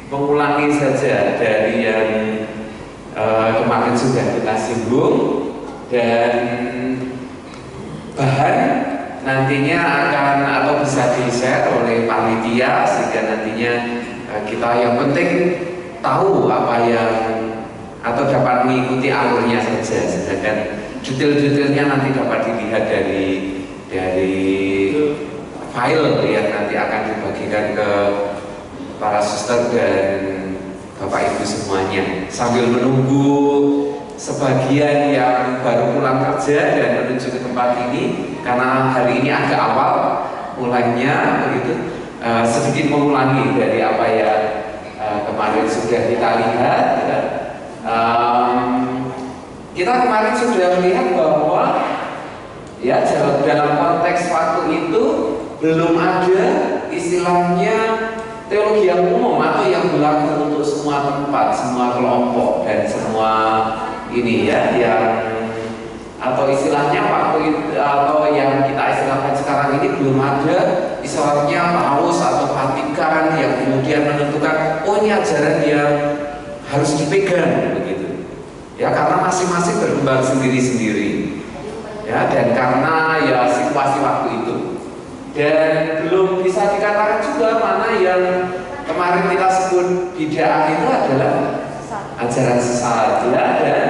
mengulangi saja dari yang kemarin sudah kita singgung, dan bahan nantinya akan atau bisa di-share oleh panitia sehingga nantinya kita yang penting tahu apa yang atau dapat mengikuti alurnya saja, sedangkan detail-detailnya nanti dapat dilihat dari file yang nanti akan dibagikan ke para suster dan Bapak Ibu semuanya. Sambil menunggu sebagian yang baru pulang kerja dan menuju ke tempat ini, karena hari ini agak awal mulainya begitu, sedikit mengulangi dari apa yang kemarin sudah kita lihat ya. Kita kemarin sudah melihat bahwa ya dalam konteks waktu itu belum ada istilahnya teologi yang umum atau yang berlaku untuk semua tempat, semua kelompok dan semua ini ya, yang atau istilahnya waktu itu, atau yang kita istilahkan sekarang ini belum ada istilahnya paus atau Vatikan yang kemudian menentukan oh ini ajaran yang harus dipegang begitu ya, karena masing-masing berkembang sendiri-sendiri ya, dan karena ya situasi waktu itu. Dan belum bisa dikatakan juga mana yang kemarin kita sebut bid'ah itu adalah ajaran sesat ya, dan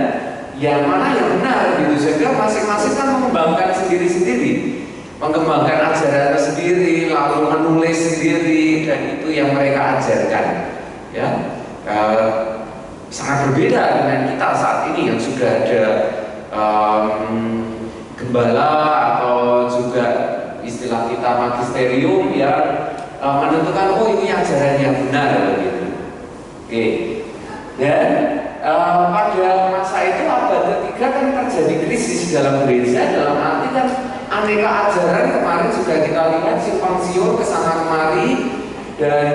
yang mana yang benar gitu, sehingga masing-masing kan mengembangkan sendiri-sendiri, mengembangkan ajarannya sendiri, lalu menulis sendiri, dan itu yang mereka ajarkan ya. Sangat berbeda dengan kita saat ini yang sudah ada gembala atau juga istilah kita magisterium yang menentukan oh ini ajaran yang benar begitu. Oke. Dan pada masa itu abad ketiga kan terjadi krisis dalam gereja, dalam arti kan aneka ajaran kemarin sudah kita lihat simpang siur kesana kemari dan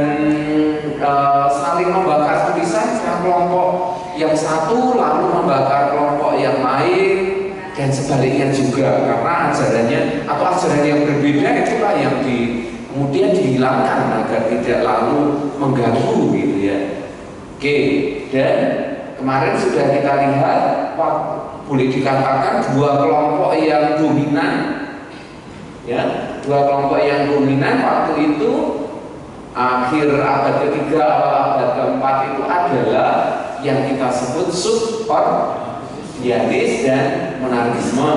saling membakar tulisan kelompok yang satu lalu membakar kelompok yang lain, dan sebaliknya juga, karena ajarannya atau ajaran yang berbeda itulah yang kemudian dihilangkan agar tidak lalu mengganggu gitu ya. Oke, dan kemarin sudah kita lihat boleh dikatakan dua kelompok yang dominan ya, dua kelompok yang dominan waktu itu akhir abad ketiga awal abad keempat itu adalah yang kita sebut subordinaris dan monarisme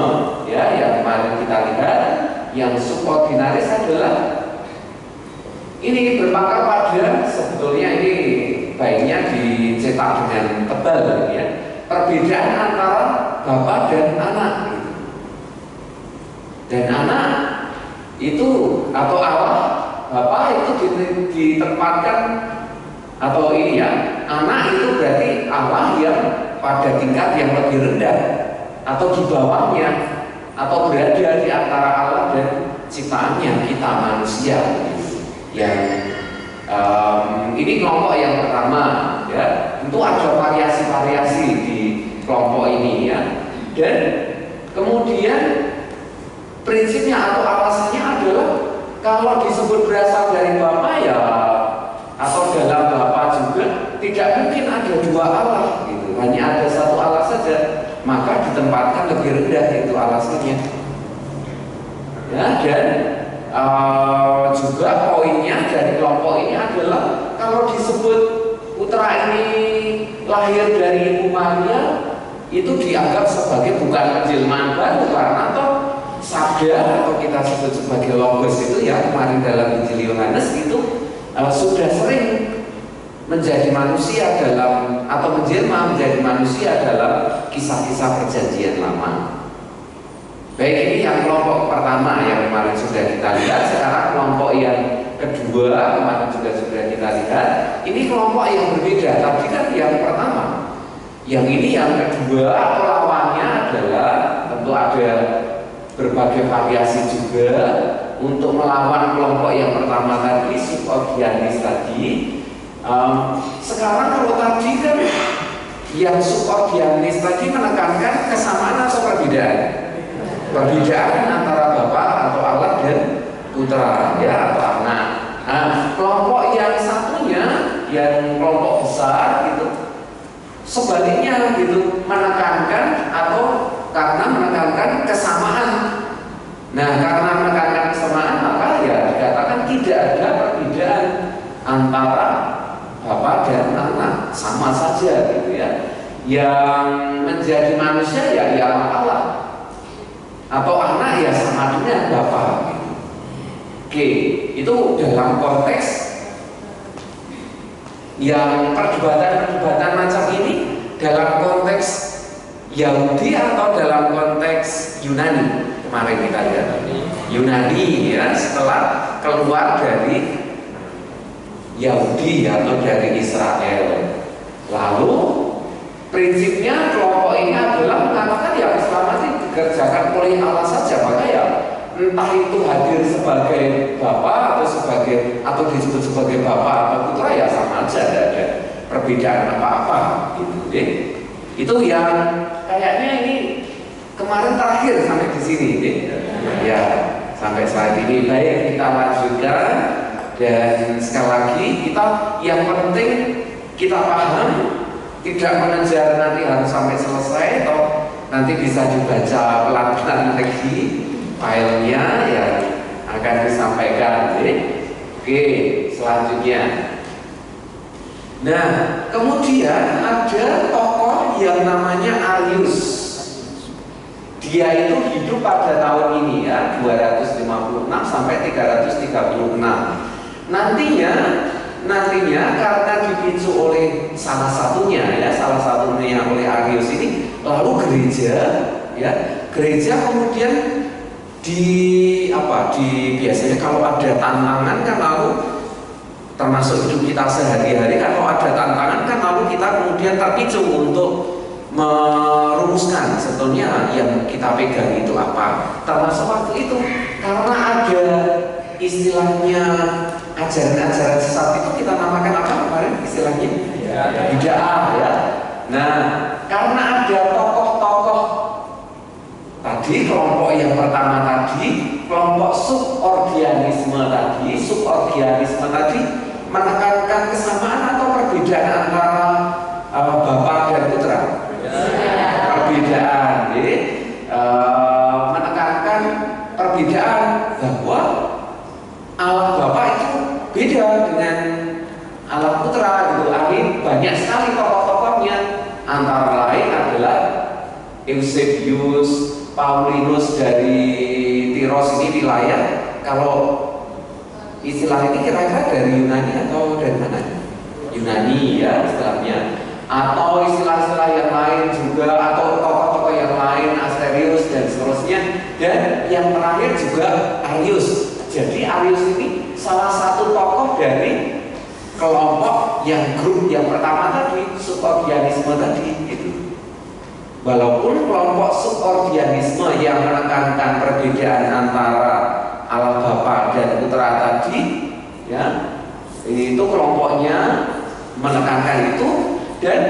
ya, yang kemarin kita lihat. Yang subordinaris adalah ini berpangkal pada, sebetulnya ini baiknya dicetak dengan tebal ya, perbedaan antara bapak dan anak gitu. Dan anak itu atau Allah, bapak itu ditempatkan atau ini ya, anak itu berarti Allah yang pada tingkat yang lebih rendah atau di bawahnya atau berada di antara Allah dan ciptaannya kita manusia yang ini kelompok yang pertama ya. Tentu ada variasi-variasi di kelompok ini ya, dan kemudian prinsipnya atau alasannya adalah kalau disebut berasal dari Bapa ya atau dalam Bapa juga tidak mungkin ada dua Allah gitu, hanya ada satu Allah saja, maka ditempatkan lebih rendah, itu alasannya ya. Dan juga poinnya dari kelompok ini adalah kalau disebut putra ini lahir dari Ibu Maria, itu dianggap sebagai bukan penjelmaan baru, karena toh sabda atau kita sebut sebagai logos itu ya kemarin dalam Injil Yohanes itu sudah sering menjadi manusia dalam atau menjelma menjadi manusia dalam kisah-kisah perjanjian lama. Baik, ini yang kelompok pertama yang kemarin sudah kita lihat. Sekarang kelompok yang kedua kemarin juga sudah kita lihat. Ini kelompok yang berbeda. Tadi kan yang pertama, yang ini yang kedua atau lawannya adalah tentu ada berbagai variasi juga untuk melawan kelompok yang pertama tadi, subordinaris tadi. Sekarang kalau tadi kan yang subordinaris tadi menekankan kesamaan atau perbedaan? Perbedaan antara Bapa atau Allah dan Putra ya, atau anak. Nah, kelompok yang satunya yang kelompok besar gitu, sebaliknya gitu, menekankan atau karena menekankan kesamaan. Nah, karena menekankan kesamaan maka ya dikatakan tidak ada perbedaan antara Bapa dan Anak, sama saja gitu ya. Yang menjadi manusia ya Allah, atau anak ya sama dengan Bapa gitu. Oke, itu dalam konteks yang perdebatan macam ini, dalam konteks Yahudi atau dalam konteks Yunani. Kemarin kita lihat Yunani ya, setelah keluar dari Yahudi atau dari Israel. Lalu prinsipnya kelompok ini adalah mengatakan ya Islam itu dikerjakan oleh Allah saja, maka ya entah itu hadir sebagai Bapa atau disebut sebagai Bapa atau Putra ya sama aja, tidak ada perbedaan apa-apa gitu deh. Itu yang kayaknya ini kemarin terakhir sampai di sini deh. Ya, sampai saat ini. Baik, kita lanjutkan. Dan sekali lagi kita yang penting kita paham, tidak mengejar nanti harus sampai selesai, atau nanti bisa dibaca pelan-pelan lagi filenya yang akan disampaikan. Oke, selanjutnya. Nah, kemudian ada tokoh yang namanya Arius. Dia itu hidup pada tahun ini ya, 256 sampai 336. Nantinya karena dipicu oleh salah satunya oleh Arius ini, lalu gereja kemudian biasanya kalau ada tantangan kan, lalu termasuk hidup kita sehari-hari, kalau ada tantangan kan lalu kita kemudian terpicu untuk merumuskan sebetulnya yang kita pegang itu apa. Termasuk waktu itu karena ada istilahnya ajaran-ajaran sesat, itu kita namakan apa kemarin istilahnya? Bid'ah ya. Nah, karena ada tokoh-tokoh tadi, kelompok yang pertama tadi, kelompok suborganisme tadi menekankan kesamaan atau perbedaan antara Bapa dan Putra. Perbedaan, menekankan perbedaan bahwa Allah Bapa itu beda dengan Allah Putra gitu. Banyak sekali tokoh-tokohnya, antara lain adalah Eusebius, Paulinus dari Tiros ini wilayah. Kalau istilah ini kira-kira dari Yunani atau dari mana? Yunani ya istilahnya. Atau istilah-istilah yang lain juga, atau tokoh-tokoh yang lain, Asterius dan seterusnya. Dan yang terakhir juga Arius. Jadi Arius ini salah satu tokoh dari kelompok grup yang pertama tadi, suborganisme tadi gitu. Walaupun kelompok suborganisme yang menekankan perbedaan antara Allah Bapa dan Putra tadi ya, itu kelompoknya menekankan itu, dan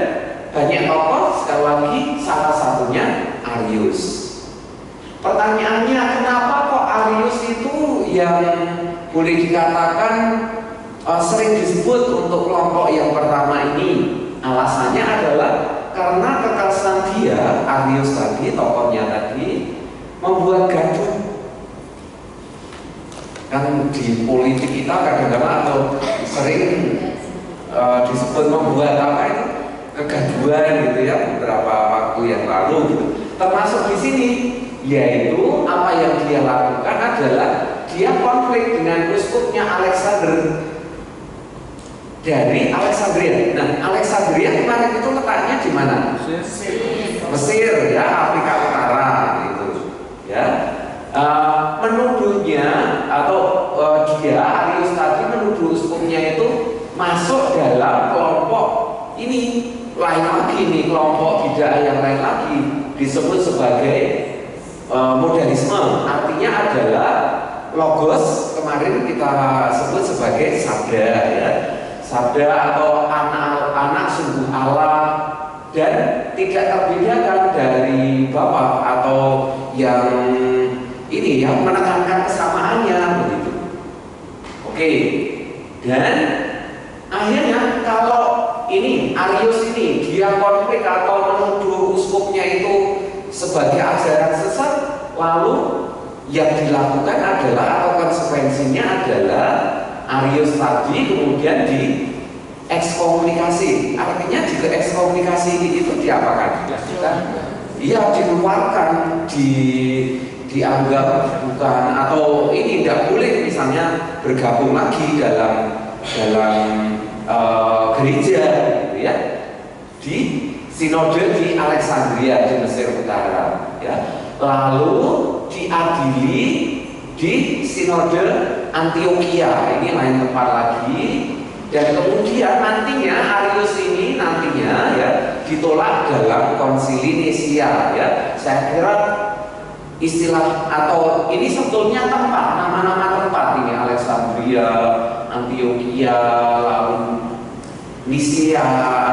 banyak tokoh, sekali lagi salah satunya Arius. Pertanyaannya, kenapa kok Arius itu yang boleh dikatakan sering disebut untuk kelompok yang pertama ini? Alasannya adalah karena kekerasan dia, Arius tadi, tokohnya tadi, membuat gaduh. Kan di politik kita kadang-kadang atau sering disebut membuat apa itu, kegaduhan gitu ya, beberapa waktu yang lalu gitu. Termasuk di sini, yaitu apa yang dia lakukan adalah dia konflik dengan uskupnya Alexander dari Alexandria. Nah, Alexandria kemarin itu letaknya di mana? Mesir ya, Afrika Utara gitu ya. Menuduhnya atau dia Arius tadi menuduh uskupnya itu masuk dalam kelompok ini, lain lagi nih, kelompok bid'ah yang lain lagi, disebut sebagai modernisme. Artinya adalah logos, kemarin kita sebut sebagai sabda ya, sabda atau anak sungguh Allah, dan tidak terbedakan dari Bapa, atau yang ini yang menekankan kesamaannya begitu. Oke, dan akhirnya ini Arius ini dia konflik atau menuduh uskupnya itu sebagai ajaran sesat, lalu yang dilakukan adalah atau konsekuensinya adalah Arius tadi kemudian ekskomunikasi. Artinya jika ekskomunikasi itu diapakan? Iya, dikeluarkan, dianggap bukan, atau ini tidak boleh misalnya bergabung lagi dalam gereja, gitu ya, di sinode di Alexandria di Mesir Utara, ya. Lalu diadili di sinode Antioquia, ini lain tempat lagi. Dan kemudian nantinya Arius ini nantinya ya ditolak dalam konsili Nicea, ya. Saya kira istilah atau ini sebetulnya tempat, nama-nama tempat ini Alexandria, Antioquia, lalu Nicea,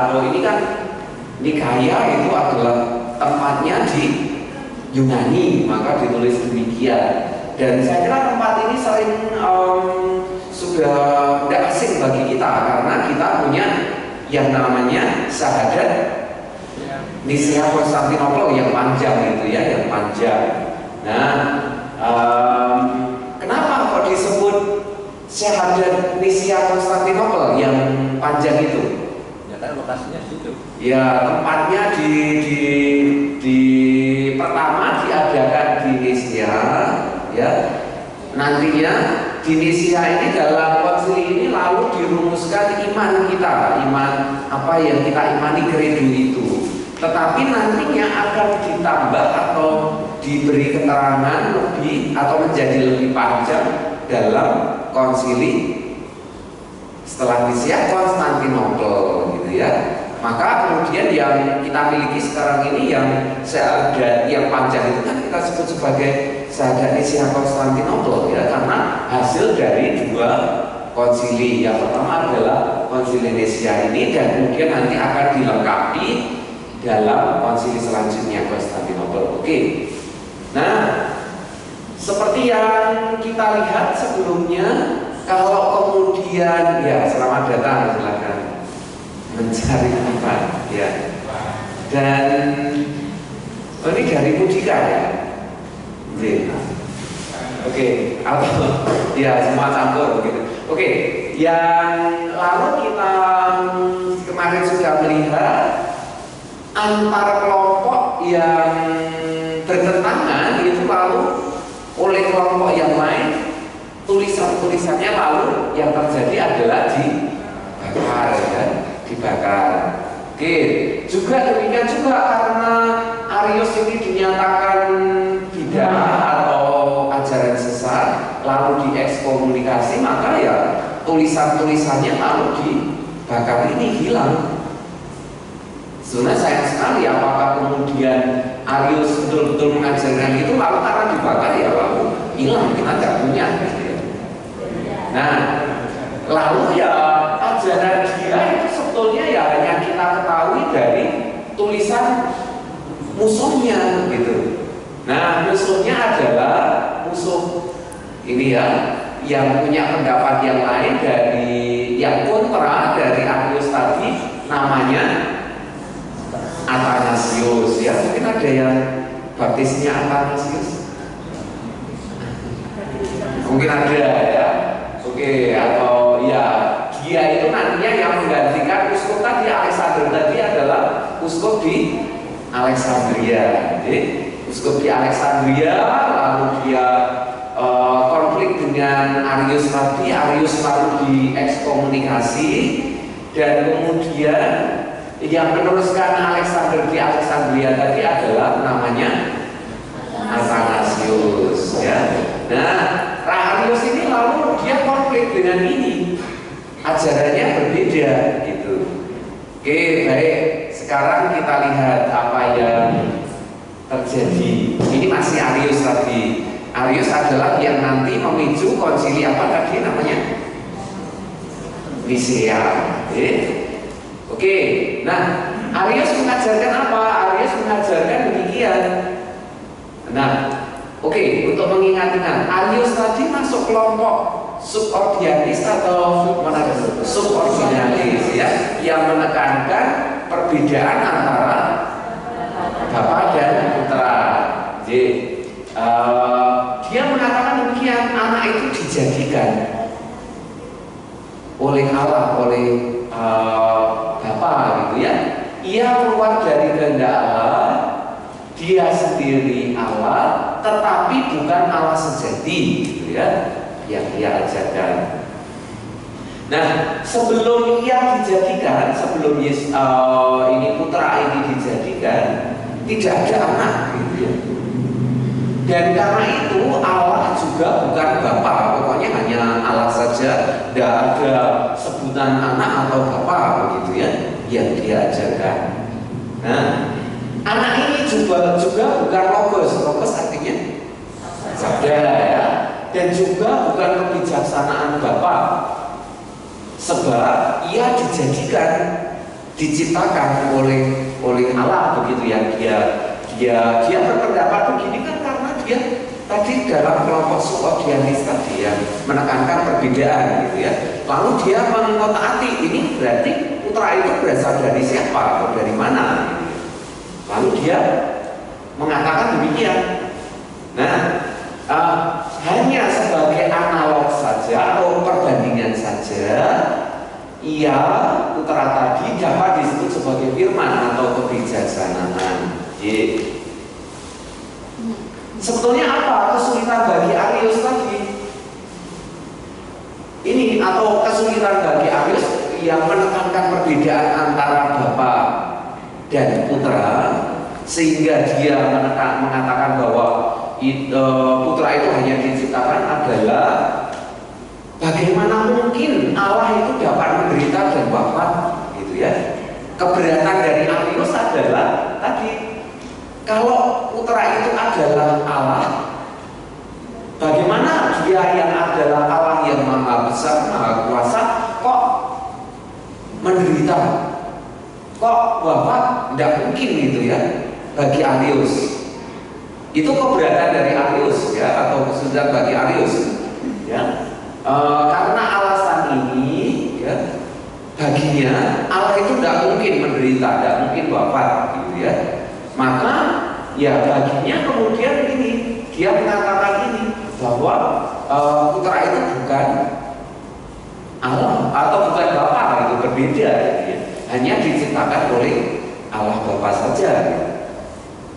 atau ini kan Nikaya itu adalah tempatnya di Yunani, maka ditulis demikian. Dan saya kira tempat ini sering sudah tidak asing bagi kita karena kita punya yang namanya syahadat Nicea Konstantinopel yang panjang itu, ya, yang panjang. Nah, kenapa kok disebut syahadat Nicea Konstantinopel yang panjang itu? Ya kan lokasinya situ. Ya, tempatnya di pertama diadakan di Nicea, ya. Nantinya di Nicea ini dalam konsili ini lalu dirumuskan iman kita, iman apa yang kita imani credo itu. Tetapi nantinya akan ditambah atau diberi keterangan lebih atau menjadi lebih panjang dalam konsili setelah Nicea Konstantinopel, gitu ya. Maka kemudian yang kita miliki sekarang ini yang syahadat yang panjang itu kan kita sebut sebagai syahadat Nicea Konstantinopel, ya, karena hasil dari dua konsili. Yang pertama adalah konsili Nicea ini, dan kemudian nanti akan dilengkapi dalam konsili selanjutnya Konstantinopel. Oke. Nah, seperti yang kita lihat sebelumnya, kalau kemudian ya selamat datang, silakan mencari tempat, ya. Dan ini dari Mudika, ya. Oke, atau ya semua campur gitu. Oke, yang lalu kita kemarin sudah melihat antar kelompok yang bertentangan itu lalu oleh kelompok yang lain tulisan-tulisannya lalu yang terjadi adalah dibakar, ya, dibakar. Oke, juga demikian juga karena Arius ini dinyatakan bid'ah atau ajaran sesat lalu diekskomunikasi, maka ya tulisan-tulisannya lalu dibakar, ini hilang. Sebenarnya sayang sekali apakah kemudian Arius betul-betul mengajarkan itu lalu karena dibakar ya lalu hilang, kita tidak punya, gitu ya. Nah, lalu ya ajaran dia itu sebetulnya ya hanya kita ketahui dari tulisan musuhnya, gitu. Nah, musuhnya adalah musuh ini, ya, yang punya pendapat yang lain dari yang kontra dari Arius tadi, namanya Athanasius, ya. Mungkin ada yang baptisnya Athanasius, mungkin ada, ya. Oke, atau ya dia itu nantinya yang menggantikan uskup tadi Alexander tadi adalah uskup di Alexandria. Jadi uskup di Alexandria lalu dia konflik dengan Arius tadi, Arius lalu diekskomunikasi, dan kemudian yang meneruskan Alexander di Alexandria tadi adalah namanya Athanasius, ya. Nah, Arius ini lalu dia konflik dengan ini, ajarannya berbeda, gitu. Oke, baik. Sekarang kita lihat apa yang terjadi. Ini masih Arius tadi. Arius adalah yang nanti memicu konsili apa tadi namanya? Nicea. Oke. Nah, Arius mengajarkan apa? Arius mengajarkan demikian. Nah, oke, untuk mengingat-ingat, Arius tadi masuk kelompok subordinalis atau subordinalis ya, yang menekankan perbedaan antara Bapa dan Putra. Jadi dia mengatakan demikian, anak itu dijadikan oleh Allah, oleh Bapa gitu ya. Ia keluar dari kehendak Allah, dia sendiri Allah, tetapi bukan Allah sejati gitu ya, yang ia ajarkan. Nah, sebelum ia dijadikan, sebelum ini putra ini dijadikan, tidak ada anak gitu ya. Dan karena itu Allah juga bukan Bapa, pokoknya hanya Allah saja, tidak ada sebutan anak atau Bapa begitu ya, yang dia ajarkan. Nah, anak ini juga bukan logos artinya sabda ya, dan juga bukan kebijaksanaan Bapa, sebab ia dijadikan, diciptakan oleh Allah begitu ya. Dia berpendapat begini kan karena dia tadi dalam kelompok subordinalis tadi ya, menekankan perbedaan gitu ya. Lalu dia mengotak-atik, ini berarti putra itu berasal dari siapa atau dari mana? Lalu dia mengatakan demikian. Nah, hanya sebagai analog saja atau perbandingan saja, ia putra tadi dapat disebut sebagai firman atau kebijaksanaan. Sebetulnya apa kesulitan bagi Arius tadi? Ini atau kesulitan bagi Arius yang menekankan perbedaan antara Bapa dan Putra, sehingga dia mengatakan bahwa Putra itu hanya diciptakan adalah bagaimana mungkin Allah itu dapat menderita dan wafat gitu ya. Keberatan dari Arius adalah tadi, kalau putra itu adalah Allah, bagaimana dia yang adalah Allah yang maha besar, maha kuasa, kok menderita, kok wafat? Tidak mungkin gitu ya bagi Arius. Itu keberatan dari Arius ya, atau kesulitan bagi Arius ya. Karena alasan ini ya, baginya Allah itu tidak mungkin menderita, tidak mungkin wafat gitu ya. Maka ya baginya kemudian ini dia mengatakan ini bahwa putra itu bukan Allah atau bukan Bapa, itu berbeda gitu ya. Hanya diciptakan oleh Allah Bapa saja gitu.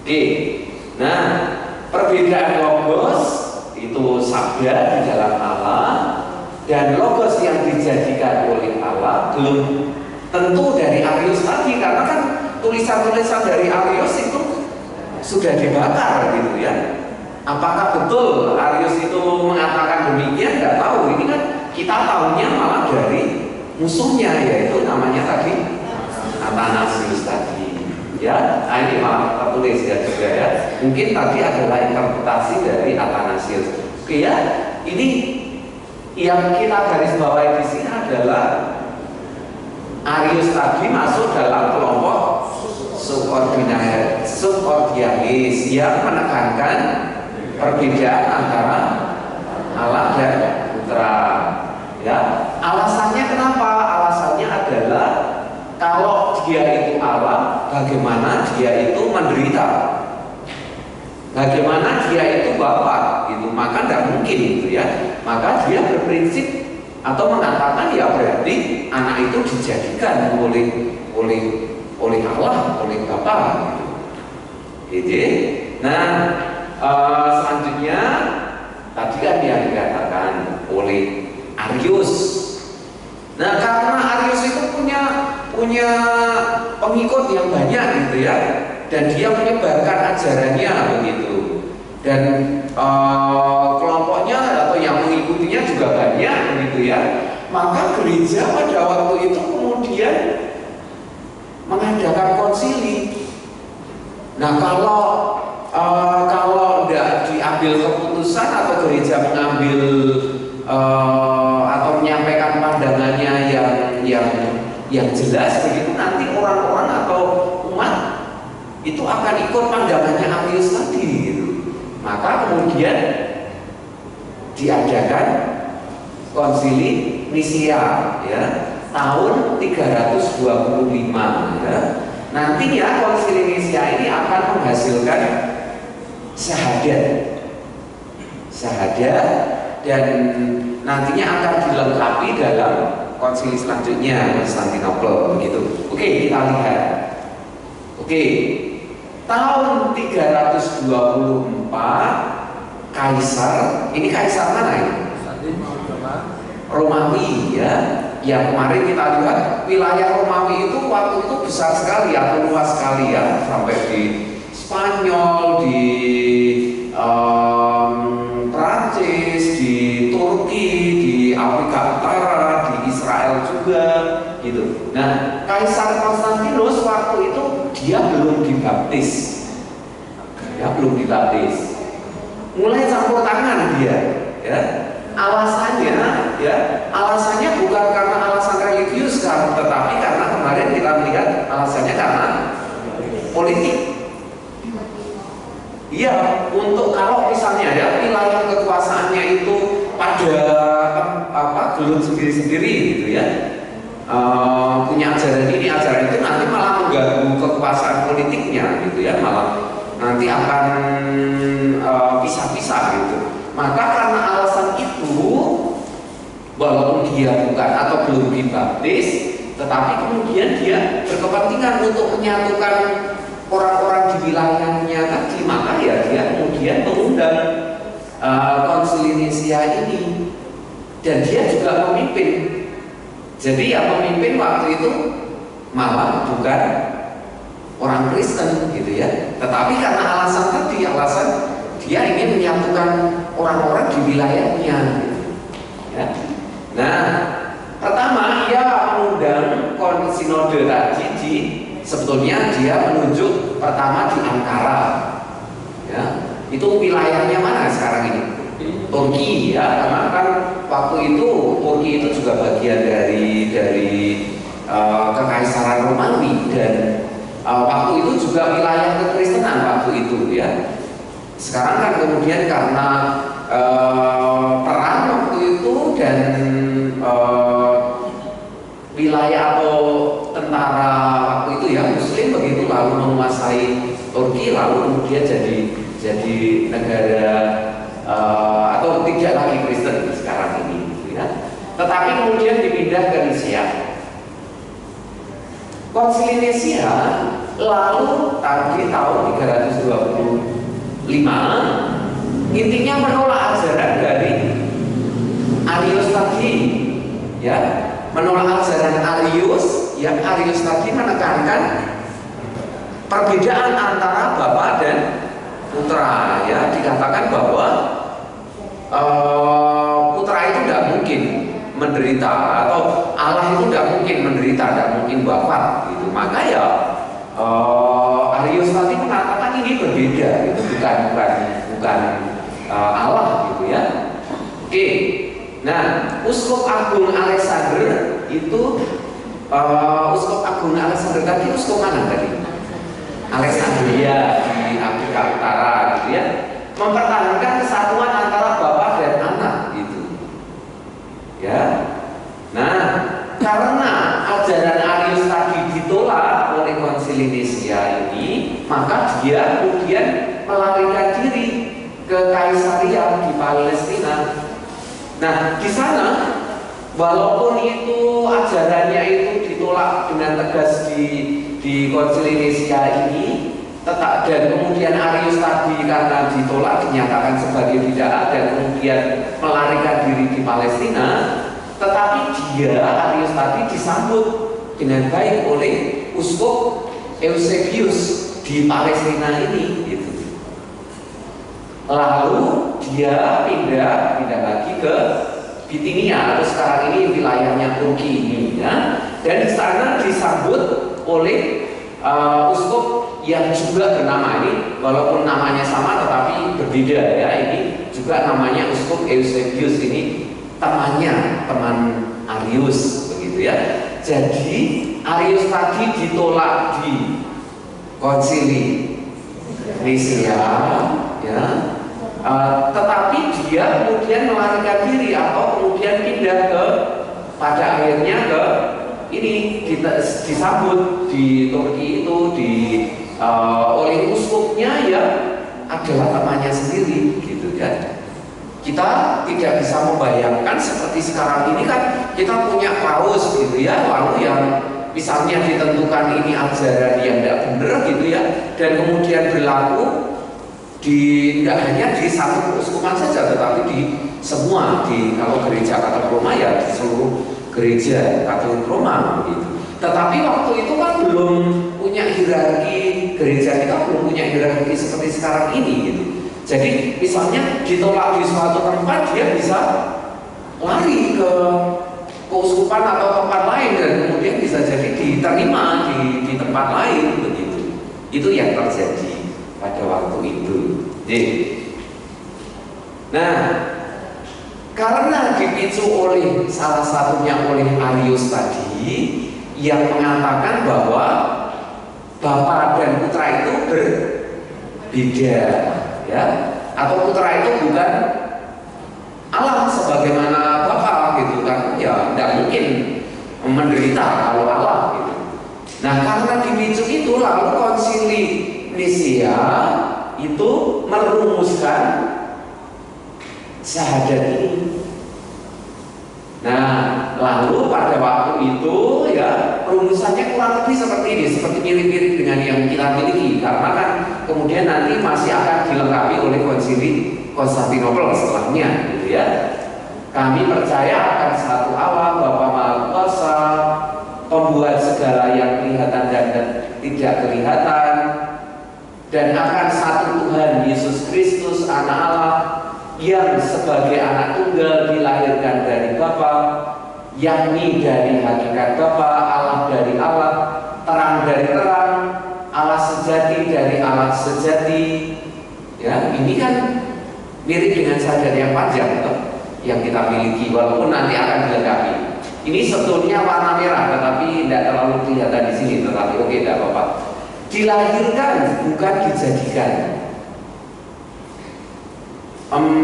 Oke. Nah, perbedaan logos itu sabda di dalam Allah dan logos yang dijadikan oleh Allah belum tentu dari Arius tadi, karena kan tulisan-tulisan dari Arius itu sudah dibakar gitu ya. Apakah betul Arius itu mengatakan demikian? Tidak tahu. Ini kan kita tahunya malah dari musuhnya, yaitu namanya tadi Athanasius tadi ya. Ini malah tertulis ya juga ya. Mungkin tadi adalah interpretasi dari Athanasius. Oke ya, ini yang kita garis bawahi di sini adalah Arius tadi masuk dalam kelompok subordinalis yang menekankan perbedaan antara Allah dan Putra. Ya, alasannya kenapa? Alasannya adalah kalau dia itu Allah, bagaimana dia itu menderita? Bagaimana dia itu Bapa? Gitu, maka tidak mungkin gitu ya. Maka dia berprinsip atau mengatakan ya berarti anak itu dijadikan oleh Allah, oleh Bapa. Gitu. Nah, selanjutnya tadi kan yang dikatakan oleh Arius. Nah, karena Arius itu punya pengikut yang banyak gitu ya, dan dia menyebarkan ajarannya begitu, dan kelompoknya atau yang mengikutinya juga banyak begitu ya. Maka gereja pada waktu itu kemudian mengadakan konsili. Nah, kalau tidak diambil keputusan atau gereja mengambil atau menyampaikan pandangannya yang jelas begitu, nanti orang-orang atau umat itu akan ikut pandangannya Arius tadi gitu. Maka kemudian diadakan Konsili Nisia ya, tahun 325 ya. Nantinya Konsili Nisia ini akan menghasilkan syahadat dan nantinya akan dilengkapi dalam konsili selanjutnya Konstantinopel begitu. Oke, kita lihat. Oke, tahun 324 Kaisar, ini kaisar mana ini? Romawi ya. Yang kemarin kita lihat wilayah Romawi itu waktu itu besar sekali atau luas sekali ya, sampai di Spanyol, di Prancis, di Turki, di Afrika Utara, di Israel juga gitu. Nah, Kaisar Konstantinus waktu itu dia belum dibaptis. Ya, belum dibaptis. Mulai campur tangan dia, ya. Alasannya bukan karena alasan religius kan, tetapi karena kemarin kita melihat alasannya karena politik. Iya, untuk kalau misalnya ya wilayah kekuasaannya itu pada gelut sendiri-sendiri gitu ya, punya ajaran ini ajaran itu, nanti malah mengganggu kekuasaan politiknya gitu ya, malah nanti akan pisah-pisah gitu. Maka karena alasan itu, walaupun dia bukan atau belum dibaptis, tetapi kemudian dia berkepentingan untuk menyatukan orang-orang di wilayahnya tadi, maka ya dia kemudian mengundang Konsili Nisia ini, dan dia juga memimpin. Jadi yang memimpin waktu itu malah bukan orang Kristen gitu ya, tetapi karena alasan tadi, alasan dia ingin menyatukan orang-orang di wilayahnya gitu. Ya. Nah, pertama ia mengundang sinode tadi sebetulnya dia menunjuk pertama di Ankara. Ya, itu wilayahnya mana sekarang ini? Turki ya, karena kan waktu itu Turki itu juga bagian dari Kekaisaran Romawi, dan waktu itu juga wilayah kekristenan waktu itu ya. Sekarang kan kemudian karena perang waktu itu dan wilayah atau tentara waktu itu ya Muslim begitu lalu menguasai Turki, lalu kemudian jadi negara atau tidak lagi Kristen sekarang ini gitu ya. Tetapi kemudian dipindah ke Nisia. Konsili Nisia lalu tadi tahun 325 intinya menolak ajaran dari Arius tadi ya, menolak ajaran Arius yang Arius tadi menekankan perbedaan antara Bapa dan Putra ya, dikatakan bahwa Putra itu tidak mungkin menderita atau Allah itu tidak mungkin menderita, tidak mungkin wafat gitu. Maka ya Arius tadi mengatakan ini berbeda gitu, bukan Allah gitu ya. Oke. Nah, Uskup Agung Alexander itu Uskup Agung Alexander tadi uskup mana tadi? Alexandria di Afrika Utara gitu ya. Mempertahankan kesatuan antara Bapa dan Anak gitu. Ya. Nah, karena ajaran Arius tadi ditolak oleh Konsili Nisia ini, maka dia kemudian melarikan diri ke Kaisaria di Palestina. Nah, di sana walaupun itu ajarannya itu ditolak dengan tegas di Konsili Nisia ini, tetap dan kemudian Arius tadi karena ditolak dinyatakan sebagai tidak dan kemudian melarikan diri di Palestina, tetapi dia Arius tadi disambut dengan baik oleh Uskup Eusebius di Palestina ini gitu. Lalu dia pindah lagi ke Bitinia atau sekarang ini wilayahnya Turki ini ya. Dan di sana disambut oleh uskup yang juga bernama ini, walaupun namanya sama tetapi berbeda ya. Ini juga namanya Uskup Eusebius, ini teman Arius begitu ya. Jadi Arius tadi ditolak di Konsili Nisia ya. Tetapi dia kemudian melarikan diri atau kemudian pindah ke, pada akhirnya ke ini disambut di Turki itu oleh uskupnya ya adalah temannya sendiri gitu kan. Kita tidak bisa membayangkan seperti sekarang ini kan kita punya paus gitu ya, lalu yang misalnya ditentukan ini ajaran yang tidak benar gitu ya, dan kemudian berlaku tidak hanya di satu keuskupan saja, tetapi di semua, kalau gereja Katolik Roma ya di seluruh gereja Katolik Roma begitu. Tetapi waktu itu kan belum punya hierarki, gereja kita belum punya hierarki seperti sekarang ini gitu. Jadi misalnya ditolak di suatu tempat, dia bisa lari ke keuskupan atau tempat lain dan kemudian bisa jadi diterima di tempat lain begitu. Itu yang terjadi pada waktu itu. Nah, karena dipicu oleh salah satunya oleh Arius tadi yang mengatakan bahwa Bapa dan Putra itu berbeda, ya, atau Putra itu bukan Allah sebagaimana Bapa gitu kan, ya tidak mungkin menderita kalau Allah gitu. Nah, karena dipicu itu lalu konsili Nisia itu merumuskan syahadat ini. Nah, lalu pada waktu itu ya rumusannya kurang lebih seperti ini, seperti mirip-mirip dengan yang kita miliki, karena kan kemudian nanti masih akan dilengkapi oleh konsili Konstantinopel setelahnya gitu ya. Kami percaya akan satu Allah, Bapa Maha Kuasa, pembuat segala yang kelihatan dan tidak kelihatan, dan akan satu Tuhan Yesus Kristus Anak Allah yang sebagai anak tunggal dilahirkan dari Bapa, yakni dari hakikat Bapa, Allah dari Allah, terang dari terang, Allah sejati dari Allah sejati. Ya, ini kan mirip dengan syahadat yang panjang yang kita miliki, walaupun nanti akan dilengkapi. Ini sebetulnya warna merah, tetapi tidak terlalu kelihatan di sini. Tetapi oke, tidak apa-apa. Dilahirkan bukan dijadikan.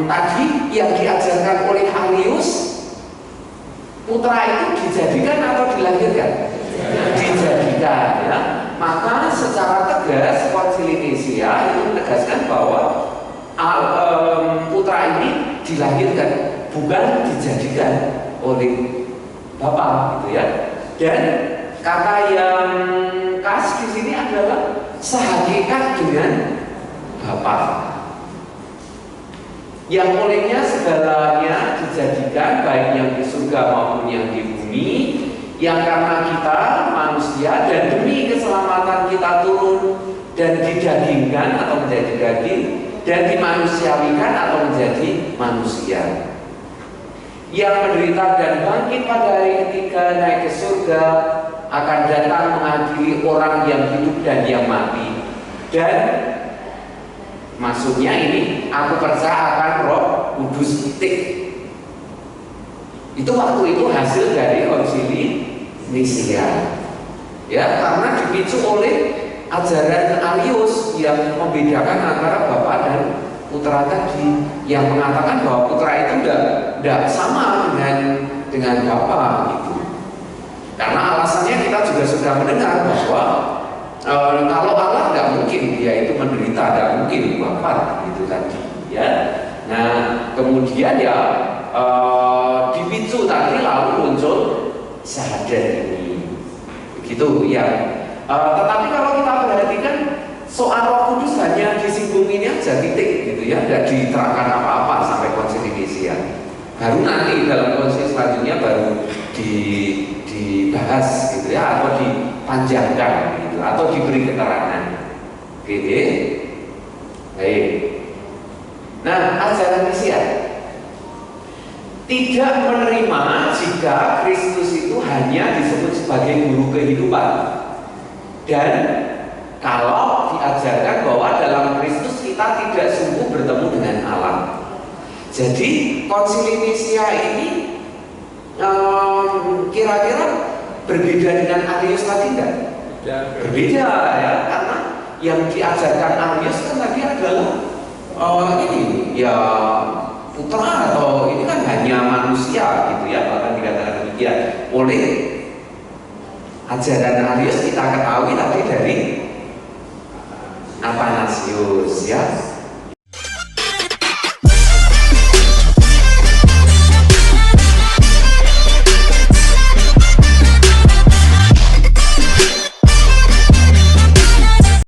Tadi yang diajarkan oleh Arius, putra itu dijadikan atau dilahirkan? Dijadikan, ya. Maka secara tegas Konsili Nisia itu menegaskan bahwa putra ini dilahirkan, bukan dijadikan oleh Bapa, gitu ya. Dan kata yang khas di sini adalah sehakikat dengan Bapa, yang olehnya segalanya dijadikan, baik yang di surga maupun yang di bumi, yang karena kita manusia dan demi keselamatan kita turun dan didagingkan atau menjadi daging, dan dimanusiawikan atau menjadi manusia, yang menderita dan bangkit pada hari ketiga, naik ke surga, akan datang mengadili orang yang hidup dan yang mati. Dan maksudnya ini, aku percaya akan Roh Kudus titik. Itu waktu itu hasil dari Konsili Nisia. Ya, karena dipicu oleh ajaran Arius yang membedakan antara Bapa dan Putra tadi, yang mengatakan bahwa Putra itu tidak sama dengan Bapa gitu. Karena alasannya kita juga sudah mendengar bahwa kalau Allah tidak mungkin dia itu menderita, tidak mungkin wafat gitu tadi, ya. Nah, kemudian ya dipicu tadi lalu muncul syahadat ini, begitu ya. Tetapi kalau kita perhatikan soal Roh Kudus hanya disinggung ini aja, titik gitu ya, tidak diterangkan apa-apa sampai Konsili Nisia. Baru nanti dalam konsili selanjutnya baru dibahas gitu ya, atau dipanjangkan gitu, atau diberi keterangan. Oke, baik. Nah, ajaran Nisia tidak menerima jika Kristus itu hanya disebut sebagai guru kehidupan, dan kalau diajarkan bahwa dalam Kristus kita tidak sungguh bertemu dengan Allah. Jadi Konsili Nisia ini kira-kira berbeda dengan Arius tadi enggak? Berbeda ya, karena yang diajarkan Arius kan tadi adalah ini ya putra atau ini kan hanya manusia gitu ya, bahkan dikatakan demikian oleh ajaran Arius kita ketahui tadi dari Athanasius ya.